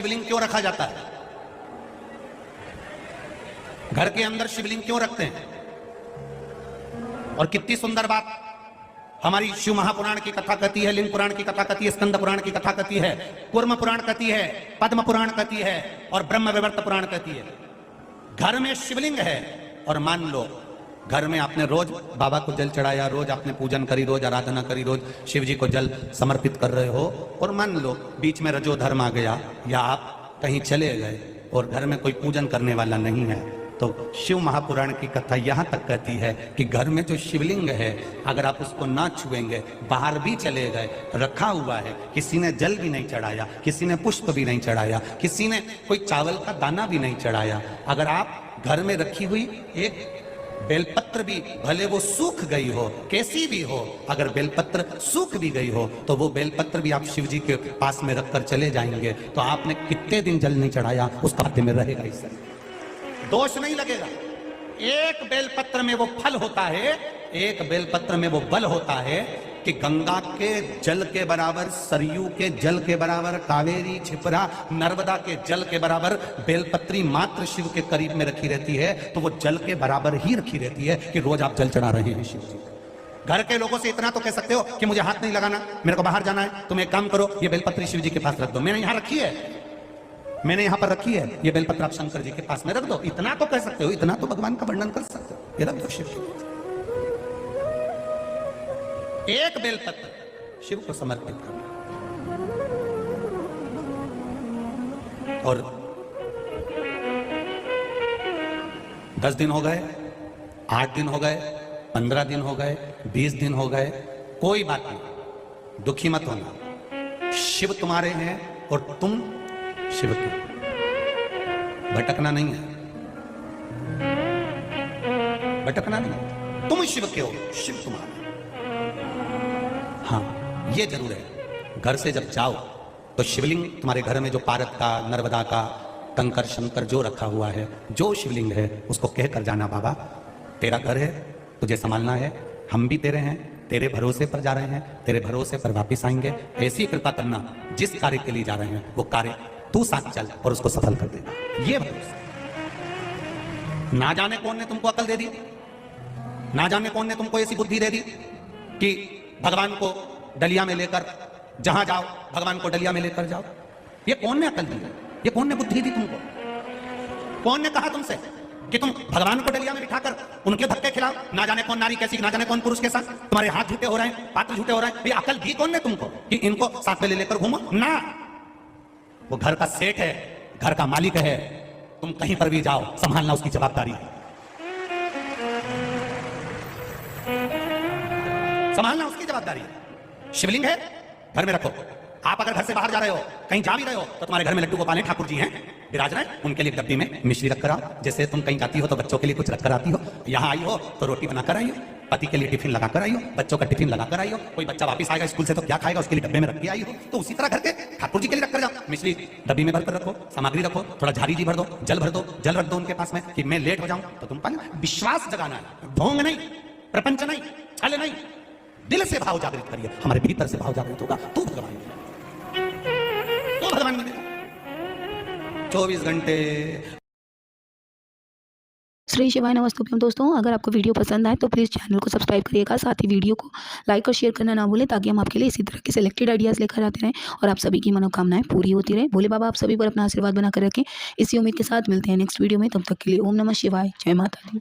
शिवलिंग क्यों रखा जाता है? घर के अंदर शिवलिंग क्यों रखते हैं? और कितनी सुंदर बात हमारी शिव महापुराण की कथा कहती है, लिंग पुराण की कथा कहती है, स्कंद पुराण की कथा कहती है, कूर्म पुराण कहती है, पद्म पुराण कहती है और ब्रह्म विवर्त पुराण कहती है। घर में शिवलिंग है और मान लो घर में आपने रोज बाबा को जल चढ़ाया, रोज आपने पूजन करी, रोज आराधना करी, रोज शिव जी को जल समर्पित कर रहे हो, और मान लो बीच में रजो धर्म आ गया या आप कहीं चले गए और घर में कोई पूजन करने वाला नहीं है, तो शिव महापुराण की कथा यहाँ तक कहती है कि घर में जो शिवलिंग है अगर आप उसको ना छुएंगे, बाहर भी चले गए, रखा हुआ है, किसी ने जल भी नहीं चढ़ाया, किसी ने पुष्प भी नहीं चढ़ाया, किसी ने कोई चावल का दाना भी नहीं चढ़ाया, अगर आप घर में रखी हुई एक बेलपत्र भी भले वो सूख गई हो, कैसी भी हो, अगर बेलपत्र सूख भी गई हो तो वो बेलपत्र भी आप शिव जी के पास में रखकर चले जाएंगे तो आपने कितने दिन जल नहीं चढ़ाया उसका हाथ में रहेगा, इससे दोष नहीं लगेगा। एक बेलपत्र में वो फल होता है, एक बेलपत्र में वो बल होता है कि गंगा के जल के बराबर, सरयू के जल के बराबर, कावेरी, छिपरा, नर्मदा के जल के बराबर बेलपत्री मात्र शिव के करीब में रखी रहती है, तो वो जल के बराबर ही रखी रहती है कि रोज आप जल चढ़ा रहे हैं शिव जी। घर के लोगों से इतना तो कह सकते हो कि मुझे हाथ नहीं लगाना, मेरे को बाहर जाना है, तुम एक काम करो, ये बेलपत्री शिव जी के पास रख दो, मैंने यहां रखी है, मैंने यहां पर रखी है, ये बेलपत्र आप शंकर जी के पास में रख दो, इतना तो कह सकते हो, इतना तो भगवान का वर्णन कर सकते हो, ये रख दो शिव जी। एक बेलपत्र शिव को समर्पित करना। और 10 दिन हो गए, 8 दिन हो गए, 15 दिन हो गए, 20 दिन हो गए, कोई बात नहीं, दुखी मत होना, शिव तुम्हारे हैं और तुम शिव के, भटकना नहीं है, भटकना नहीं, तुम शिव के हो, शिव तुम्हारा। हाँ ये जरूर है, घर से जब जाओ तो शिवलिंग तुम्हारे घर में जो पारद का, नर्मदा का, कंकर शंकर जो रखा हुआ है, जो शिवलिंग है उसको कहकर जाना, बाबा तेरा घर है, तुझे संभालना है, हम भी तेरे हैं, तेरे भरोसे पर जा रहे हैं, तेरे भरोसे पर वापिस आएंगे, ऐसी कृपा करना जिस कार्य के लिए जा रहे हैं वो कार्य तू साथ चल और उसको सफल कर देगा, ये भरोसा। ना जाने कौन ने तुमको अकल दे दी, ना जाने कौन ने तुमको ऐसी बुद्धि दे दी कि भगवान को डलिया में लेकर जहां जाओ भगवान को डलिया में लेकर जाओ, ये कौन ने अकल दी, ये कौन ने बुद्धि दी तुमको? कौन ने कहा तुमसे कि तुम भगवान को डलिया में बिठाकर उनके धक्के खिलाओ? ना जाने कौन नारी कैसी, ना जाने कौन पुरुष के साथ तुम्हारे हाथ झूठे हो रहे हैं, पात्र झूठे हो रहे हैं, ये अकल दी कौन ने तुमको कि इनको साथ में ले लेकर घूमो? ना, वो घर का सेठ है, घर का मालिक है, तुम कहीं पर भी जाओ संभालना उसकी जवाबदारी है, संभालना उसकी जवाबदारी है। शिवलिंग है, घर में रखो। आप अगर घर से बाहर जा रहे हो, कहीं जा भी रहे हो, तो तुम्हारे घर में लड्डू गोपाल ठाकुर जी हैं, विराज रहे, उनके लिए डब्बी में मिश्री रखकर आओ, जैसे तुम कहीं जाती हो तो बच्चों के लिए कुछ रखकर आती हो, यहाँ आई हो तो रोटी बनाकर आई हो, पति के लिए टिफिन लगाकर आई हो, बच्चों का टिफिन लगाकर आई हो, कोई बच्चा वापस आएगा स्कूल से तो क्या खाएगा, उसके लिए डब्बे में रख के आई हो, तो उसी तरह घर के ठाकुर जी के लिए रखकर जाओ, मिश्री डब्बी में भरकर रखो, सामग्री रखो, थोड़ा झारी जी भर दो, जल भर दो, जल रख दो उनके पास में कि मैं लेट हो जाऊं तो तुम पाना। विश्वास जगाना है, ढोंग नहीं, प्रपंच नहीं, छल नहीं, दिल से भाव जागृत करिए, हमारे भीतर से भाव जागृत होगा तो भगवान मिलेगा, तो भगवान मिलेगा 24 घंटे। श्री शिवाय नमस्तुभ्यम। दोस्तों अगर आपको वीडियो पसंद आए तो प्लीज़ चैनल को सब्सक्राइब करिएगा, साथ ही वीडियो को लाइक और शेयर करना ना भूलें, ताकि हम आपके लिए इसी तरह के सिलेक्टेड आइडियाज़ लेकर आते रहें और आप सभी की मनोकामनाएं पूरी होती रहे। भोले बाबा आप सभी पर अपना आशीर्वाद बनाकर रखें, इसी उम्मीद के साथ मिलते हैं नेक्स्ट वीडियो में। तब तक के लिए ओम नमः शिवाय, जय माता दी।